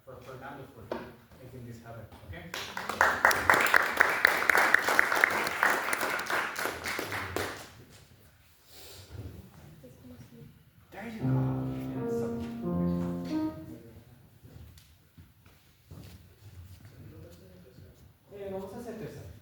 for wonderful making this happen. Okay. There you go. Vamos a hacer eso.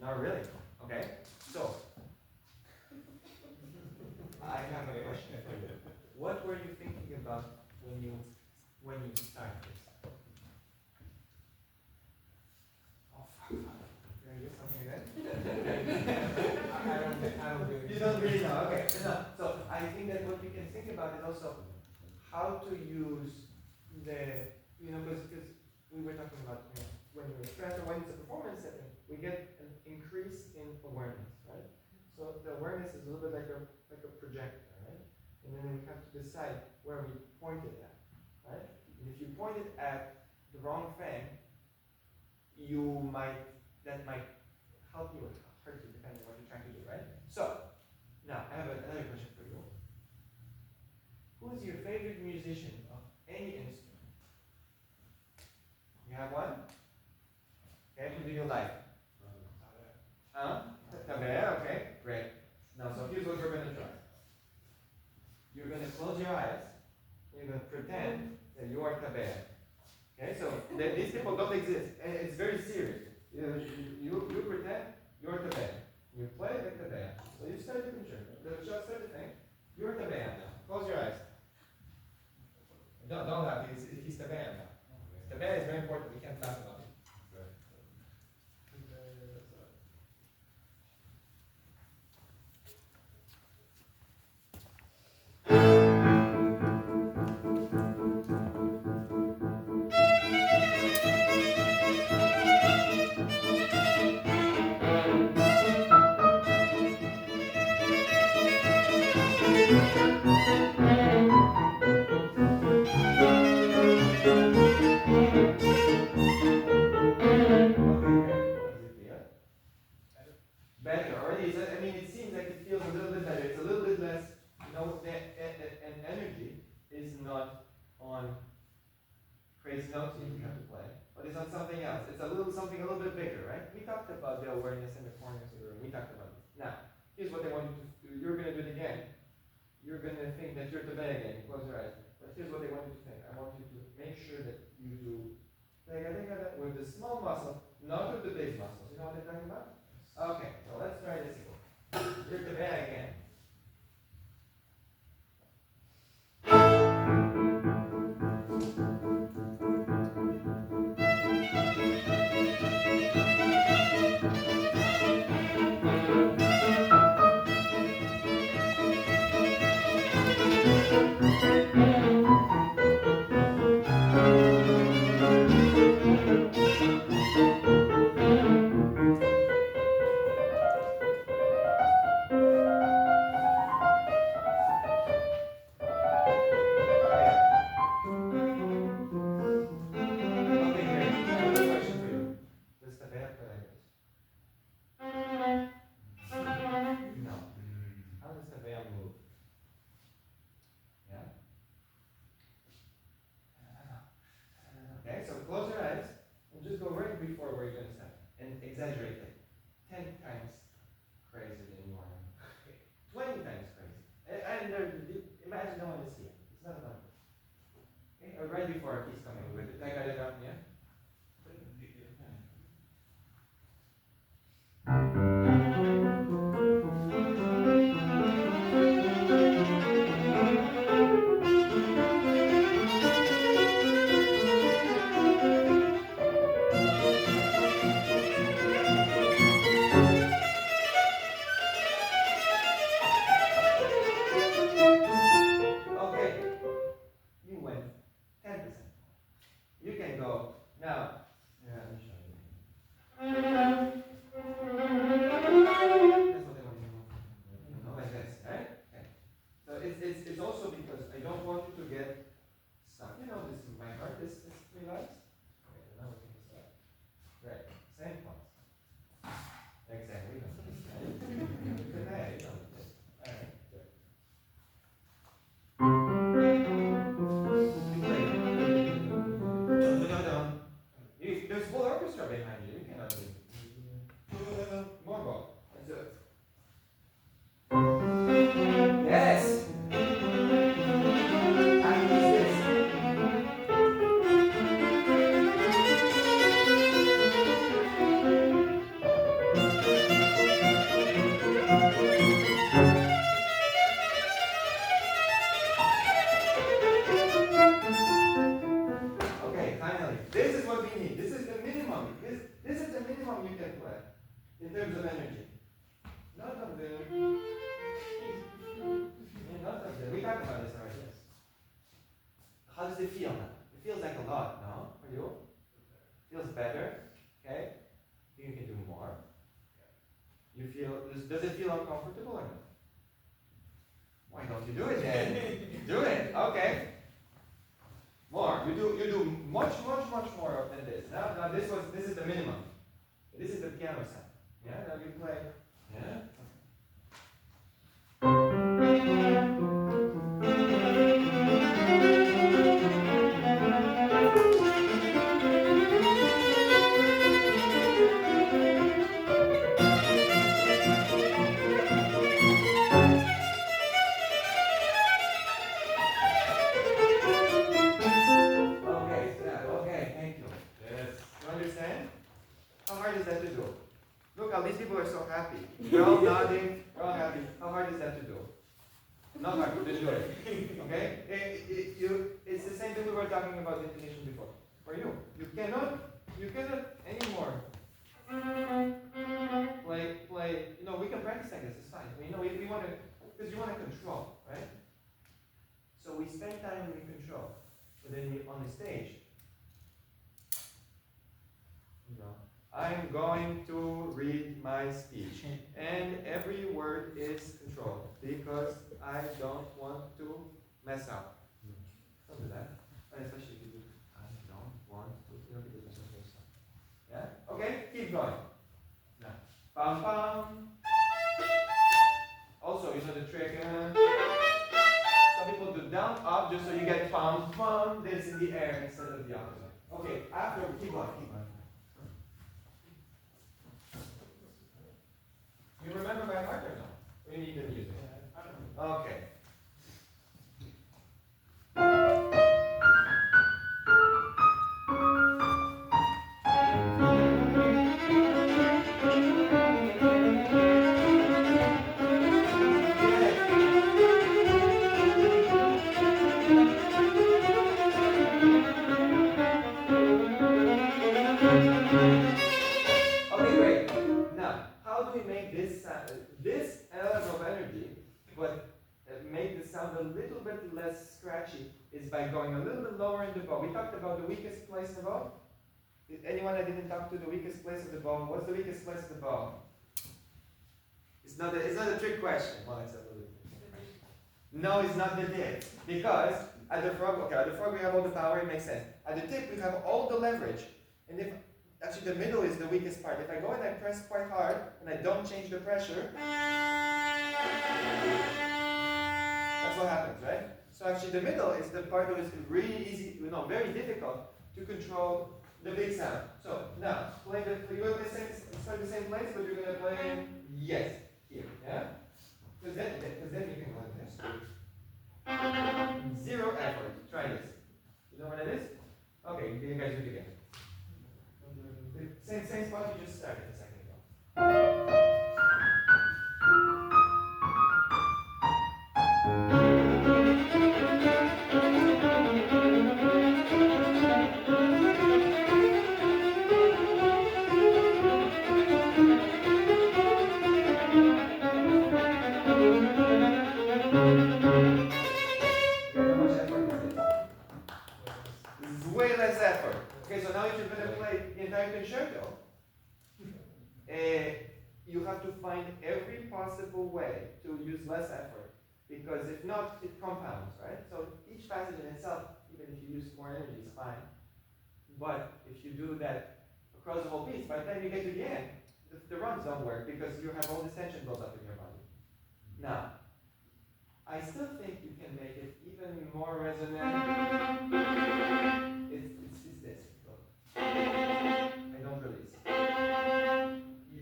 Not really. Okay. So, I have a question for you. What were you thinking about when you started this? Oh fuck! Did I do something again? I don't do it. You don't really know. Okay. No. So I think that what you can think about is also how to use the because we were talking about when you're stressed or when it's a performance setting, we get an increase in awareness, right? So the awareness is a little bit like a projector, right? And then we have to decide where we point it at, right? And if you point it at the wrong thing, that might help you or hurt you depending on what you're trying to do, right? So now I have another question for you. Who's your favorite musician of any instrument? You have one? Okay, who do you like? Tabea, okay, great. Now, so here's what we're going to try. You're going to close your eyes. You're going to pretend that you are Tabea. Okay, so these people don't exist. And it's very serious. You pretend you're Tabea. You play like Tabea. So you start the concerto. Just start the thing. You're Tabea now. Close your eyes. Don't laugh. He's Tabea now. Tabea is very important. We can't laugh about it. Better already. I mean, it seems like it feels a little bit better. It's a little bit less. And energy is not on crazy notes that you have to play, but it's on something else. It's something a little bit bigger, right? We talked about the awareness in the corners of the room. We talked about this. Now, here's what I want you to do. You're going to do it again. You're going to think that you're Tabea again. You close your eyes. But here's what I want you to think. I want you to make sure that you do with the small muscle, not with the big muscles. You know what I'm talking about? Okay, so let's try this again. You're Tabea again. comfortable or not? Why don't you do it then? Do it. Okay. More. You do much more than this. Now this is the minimum. This is the piano sound. Yeah. Now you play. Yeah. These people are so happy. They're all nodding, they're all happy. How hard is that to do? Not hard, just do it. Okay? It's the same thing we were talking about intonation before. For you, you cannot anymore play. We can practice like this, it's fine. We want to, because you want to control, right? So we spend time and we control. But then on the stage, I'm going to read my speech. And every word is controlled because I don't want to mess up. Don't do that. And especially if you do, I don't want to, because there's no mess up. Yeah? Okay, keep going. Now, pam pam. Also, the trick. Some people do down, up, just so you get pam pam, this in the air instead of the opposite. Okay, after, keep going. You remember by heart or no? Or you need the music? Okay. This element of energy, but make the sound a little bit less scratchy, is by going a little bit lower in the bow. We talked about the weakest place in the bow. Anyone that didn't talk to the weakest place of the bow? What's the weakest place of the bow? It's not a trick question. Well, it's a little bit. No, it's not the tip. Because at the frog, we have all the power, it makes sense. At the tip, we have all the leverage. And if actually the middle is the weakest part. If I go and I press quite hard and I don't change the pressure, that's what happens, right? So actually the middle is the part that is really easy, very difficult to control the big sound. So now, you're going to start the same place, but you're going to play, yes, here, yeah? Because then you can go like this. Zero effort. Try this. You know what it is? Okay, you guys do it again. Same spot you just started a second ago. How much effort is this? This is way less effort. Okay, so now if you're going to play the entire concerto, you have to find every possible way to use less effort, because if not, it compounds, right? So each passage in itself, even if you use more energy, is fine. But if you do that across the whole piece, by the time you get to the end, the runs don't work because you have all this tension built up in your body. Now, I still think you can make it even more resonant. It's this. I don't release.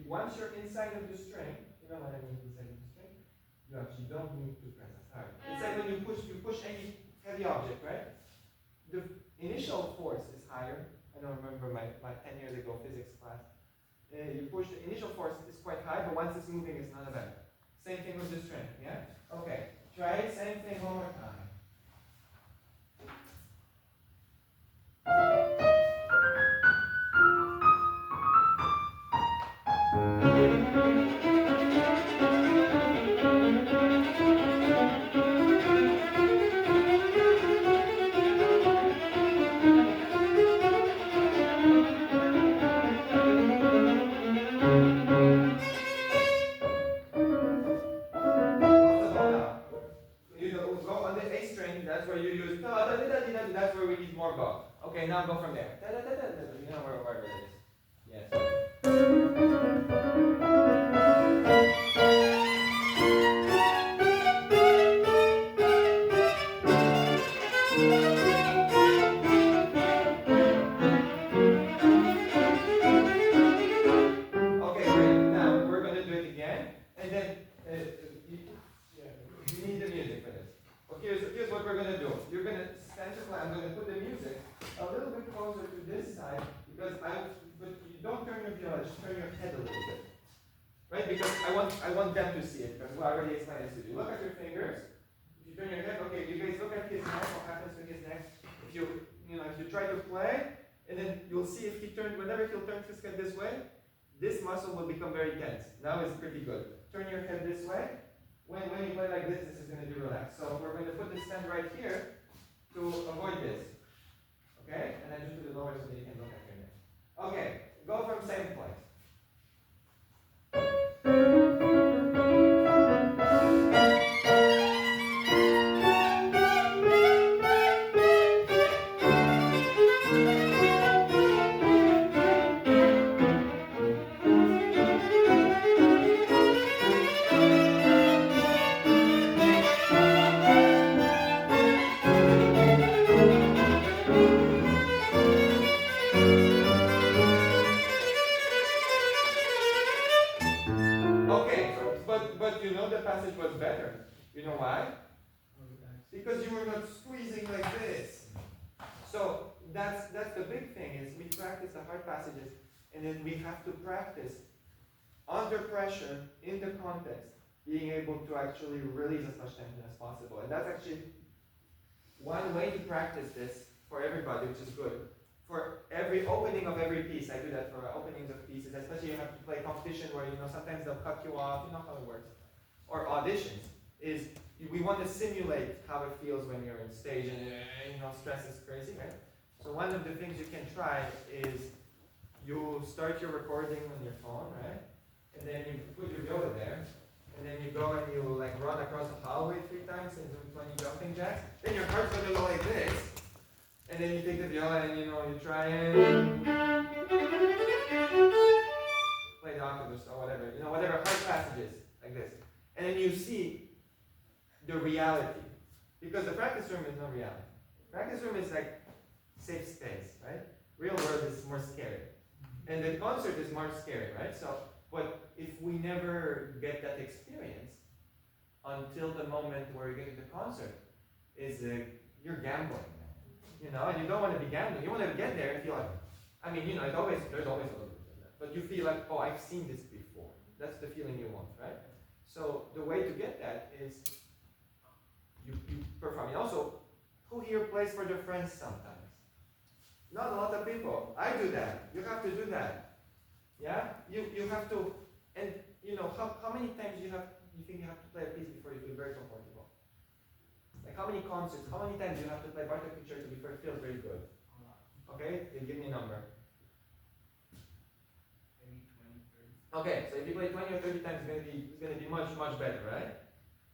Once you're inside of the string, you know what I mean inside of the string? You actually don't need to press as hard. It's like when you push any heavy object, right? The initial force is higher. I don't remember my 10 years ago physics class. You push, the initial force is quite high, but once it's moving, it's not a better. Same thing with the string, yeah? Okay, try it, same thing one more time. Okay, now go from there. You know where it is. Yes. Okay, great. Now we're going to do it again, and then you need the music for this. Well, here's what we're going to do. You're going to stand your play. I'm going to put the music a little bit closer to this side because but you don't turn your viola, just turn your head a little bit, right? Because I want them to see it because we already explained this to you. Look at your fingers. If you turn your head, okay, you guys look at his neck. What happens with his neck? If you try to play, and then you'll see if whenever he'll turn his head this way, this muscle will become very tense. Now it's pretty good. Turn your head this way. When you play like this is going to be relaxed. So we're going to put the stand right here to avoid this. Okay? And then just put it lower so that you can look at your neck. Okay, go from same place. But you know the passage was better. You know why? Because you were not squeezing like this. So that's the big thing is we practice the hard passages and then we have to practice under pressure in the context being able to actually release as much tension as possible. And that's actually one way to practice this for everybody, which is good. For every opening of every piece, I do that for openings of pieces, especially you have to play competition where sometimes they'll cut you off, you know how it works. Or auditions, is we want to simulate how it feels when you're on stage and stress is crazy, right? So one of the things you can try is you start your recording on your phone, right? And then you put your viola there, and then you go and you run across the hallway 3 times and do 20 jumping jacks. Then your heart's going to go like this. And then you take the viola and you try and play the octaves or whatever, whatever hard passages like this. And then you see the reality. Because the practice room is no reality. Practice room is like safe space, right? Real world is more scary. And the concert is more scary, right? So, but if we never get that experience until the moment where you get to the concert, you're gambling. And you don't want to be gambling. You want to get there and feel like, there's always a little bit of that. But you feel like, oh, I've seen this before. That's the feeling you want, right? So the way to get that is you perform. And also, who here plays for their friends sometimes? Not a lot of people. I do that. You have to do that. Yeah? You have to, and how many times you think you have to play a piece before you feel very comfortable? Like how many concerts, how many times you have to play Bartok concerto before it feels very good? Okay, then give me a number. Maybe 20, 30. Okay, so if you play 20 or 30 times, it's going to be much, much better, right?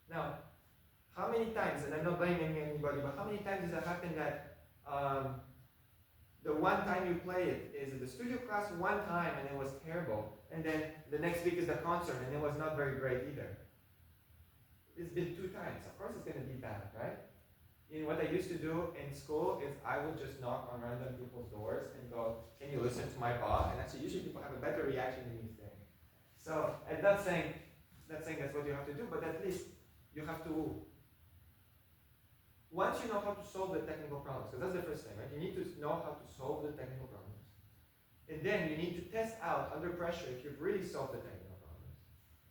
Now, how many times, and I'm not blaming anybody, but how many times does it happen that the one time you play it is the studio class one time and it was terrible, and then the next week is the concert and it was not very great either? It's been 2 times. Of course it's going to be bad, right? What I used to do in school is I would just knock on random people's doors and go, can you listen to my bach? And actually usually people have a better reaction than you think. So I'm not saying that's what you have to do, but at least you have to, once you know how to solve the technical problems, because that's the first thing, right? You need to know how to solve the technical problems. And then you need to test out under pressure if you've really solved the technical problems.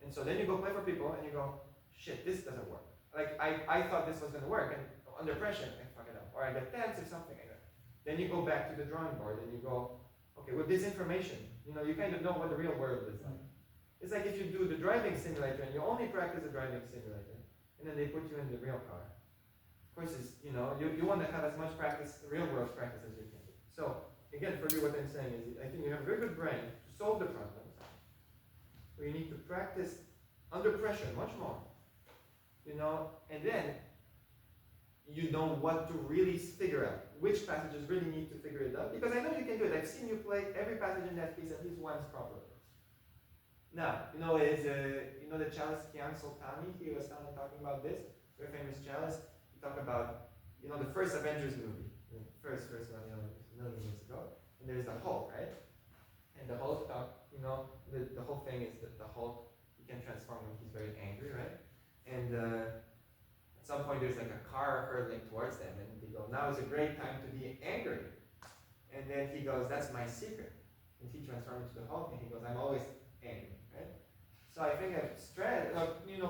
And so then you go play for people and you go, shit, this doesn't work. Like, I thought this was going to work, and under pressure, I fuck it up. Or I get tense or something like that. Then you go back to the drawing board and you go, okay, with this information, you kind of know what the real world is like. It's like if you do the driving simulator and you only practice the driving simulator, and then they put you in the real car. Of course, you want to have as much practice, real world practice as you can. So, again, for you, what I'm saying is, I think you have a very good brain to solve the problems, but you need to practice under pressure much more. And then you know what to really figure out, which passages really need to figure it out, because I know you can do it. I've seen you play every passage in that piece at least once properly. Now, you know the cellist Kian Soltani, he was talking about this, very famous cellist. He talked about, the first Avengers movie, the first one, a million years ago, and there's the Hulk, right? And the Hulk, the whole thing is that the Hulk, he can transform when he's very angry, right? And at some point there's like a car hurtling towards them, and they go, now is a great time to be angry. And then he goes, that's my secret. And he transforms into the Hulk, and he goes, I'm always angry, right? So I think a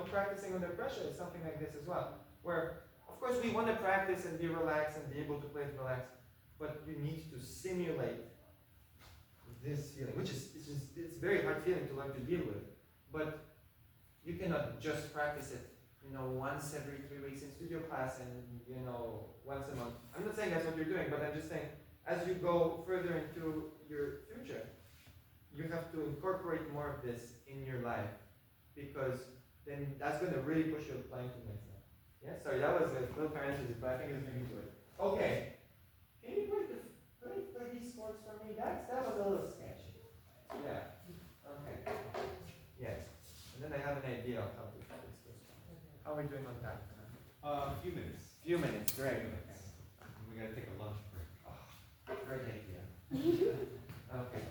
practicing under pressure is something like this as well, where, of course, we want to practice and be relaxed and be able to play it relaxed, but you need to simulate this feeling, which is it's a very hard feeling to learn to deal with, but you cannot just practice it, once every 3 weeks in studio class and, once a month. I'm not saying that's what you're doing, but I'm just saying, as you go further into your future, you have to incorporate more of this in your life, because then that's going to really push you playing to the next level. Yeah, sorry, that was a little parenthesis, but I think it's really good. Okay, can you play these chords for me? That was a little sketchy. Yeah. Okay. Yes. And then I have an idea of how to fix this. How are we doing on time? A few minutes. Few minutes, great. Okay. We gotta take a lunch break. Great idea. Okay.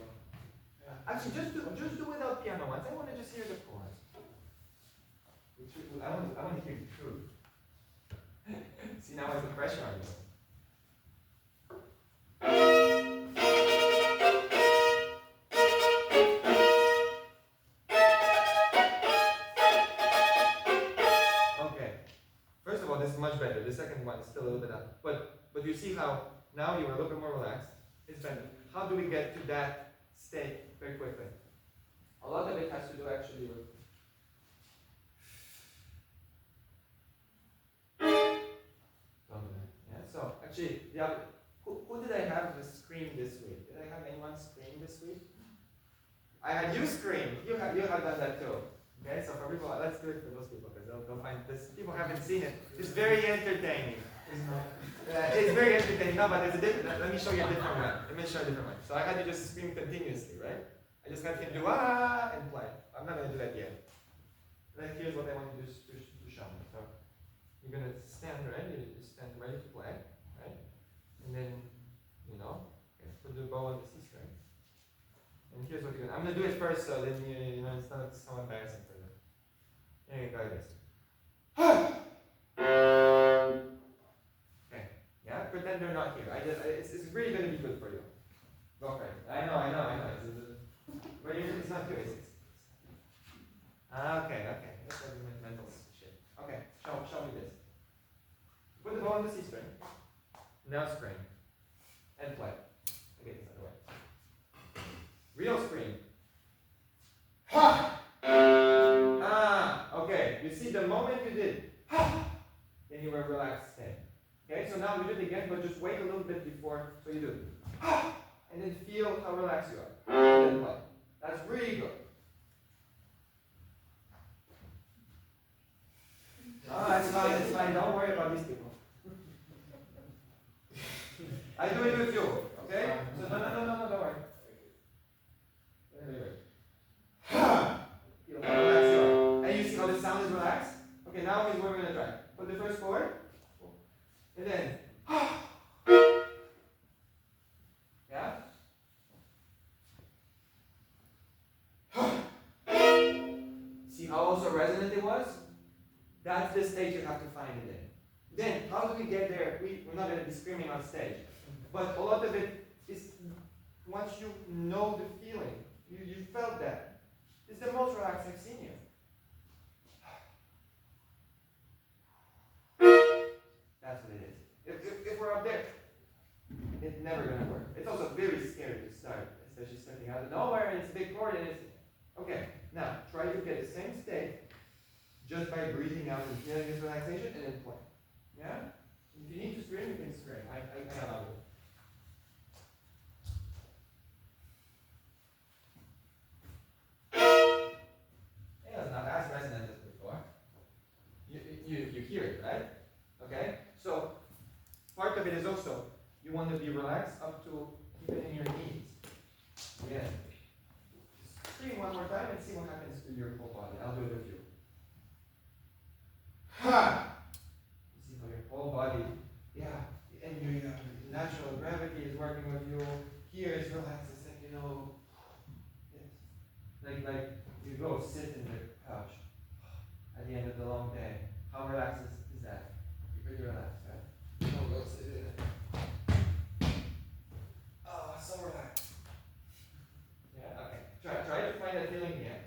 Actually, just do without piano once. I want to just hear the chords. I want to hear the truth. See, now there's the pressure on you. Okay. First of all, this is much better. The second one is still a little bit up. But you see how now you are a little bit more relaxed. It's better. How do we get to that state very quickly? A lot of it has to do actually with so actually, who did I have scream this week? Did I have anyone scream this week? I had you scream. You have done that too. Okay, so for people, let's do it for those people because they'll find this. People haven't seen it. It's very entertaining. It's very entertaining. No, but there's a different. Let me show you a different one. Let me show you a different one. So I had you just scream continuously, right? I just had him do and play. I'm not gonna do that yet. Then here's what I want you to show me. So you're gonna stand ready. You stand ready to play, right? And then, put the bow on the C string. And here's what you're gonna. I'm gonna do it first, so then it's not so embarrassing for you. There you go, this. Okay. Yeah. Pretend they're not here. It's really gonna be good for you. Go for it. I know. But it's not too easy. Okay. That's like mental shit. Okay. Show me this. Put the bow on the C string. Now scream. And play. Okay, this other way. Real scream. Ha! Okay. You see the moment you did ha, then you were relaxed state. Okay, so now we do it again, but just wait a little bit before. So you do ha, and then feel how relaxed you are. And then play. That's really good. It's fine. Don't worry about these people. I do it with you, okay? So no, don't worry. Feel how relaxed you are. And you see how the sound is relaxed? Okay, now is what we're gonna try. Put the first chord, and then yeah? See how also resonant it was? That's the stage you have to find it in. Then, how do we get there? We're not going to be screaming on stage. But a lot of it is, once you know the feeling, you felt that. It's the most relaxed I've seen you. That's what it is. If we're up there, it's never going to work. It's also very scary to start, especially stepping out of nowhere, and it's a big chord, and it's... Okay, now, try to get the same state just by breathing out and feeling this relaxation, and then play. Yeah? If you need to scream, you can scream. I allow you. Yeah, it's not as resonant as before. You hear it, right? Okay? So of it is also, you want to be relaxed up to even in your knees. Yeah. Scream one more time and see what happens to your whole body. I'll do it with you. Ha! You see how your whole body, yeah, and your natural gravity is working with you. Here is relaxed. It's like, you know, yes. Like you go sit in the couch at the end of the long day. How relaxed is that? You're pretty relaxed, right? Oh, go sit in it. Oh, so relaxed. Yeah, okay. Try to find that feeling again.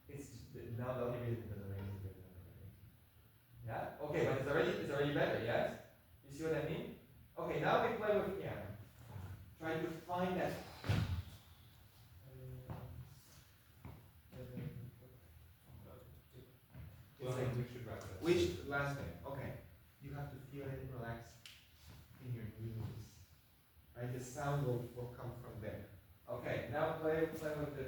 It's now the only reason because the rain is good. Yeah? Okay, but it's already better, yes? You see what I mean? Okay, now we play with piano. Try to find that. Well, we should wrap it up. Which last thing? Okay. You have to feel it relax in your knees. Right? The sound will come from there. Okay, now play with the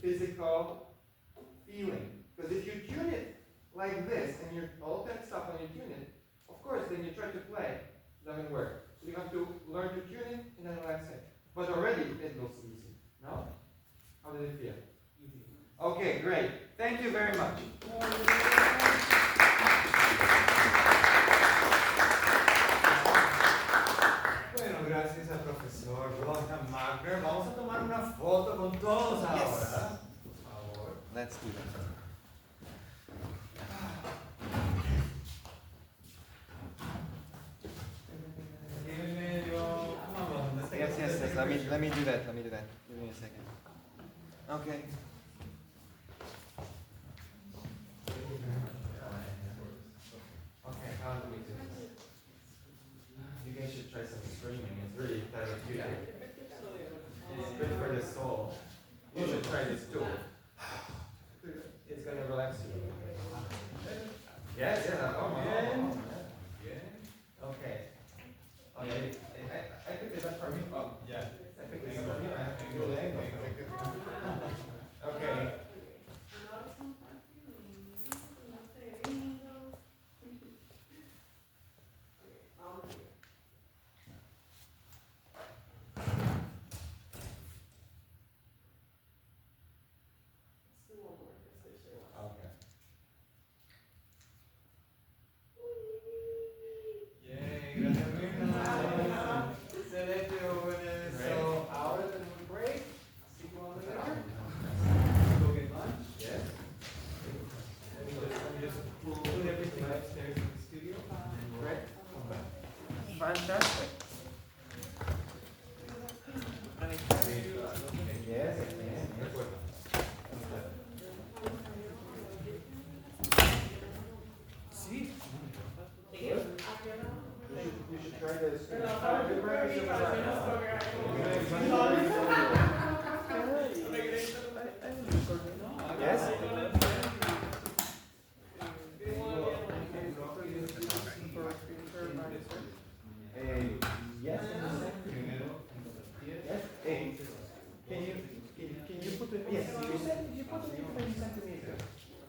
physical feeling. Because if you tune it like this and you're all tensed up when you tune it, of course, then you try to play. It doesn't work. So you have to learn to tune it and then relax it. But already it looks easy. No? How did it feel? Easy. Okay, great. Thank you very much. Bueno, gracias al profesor Wilhelm Magner. Vamos a tomar una foto con todos ahora. Por favor. Let's do that. Yes. Let me do that. Give me a second. Okay. Okay, how do we do this? You guys should try some screaming. It's really therapeutic. It's good for the soul. You should try this too. It's gonna relax you. Yes, Okay. Okay. I picked it up from you. Oh, yeah. I picked this up from you. I have to go there. Okay. Fantastic. Yes. See? You should try this. Yes? Yes. Yes. Hey, can you put it? Yes. You put it in centimeters.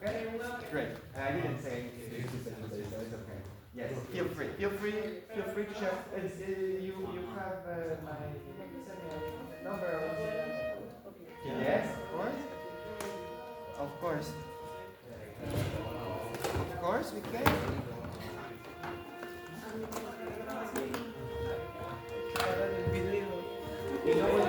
Okay. Great. I didn't say anything, so it's okay. Yes. Feel free to check. You have my number. Yes. Of course. Of course we can. You know what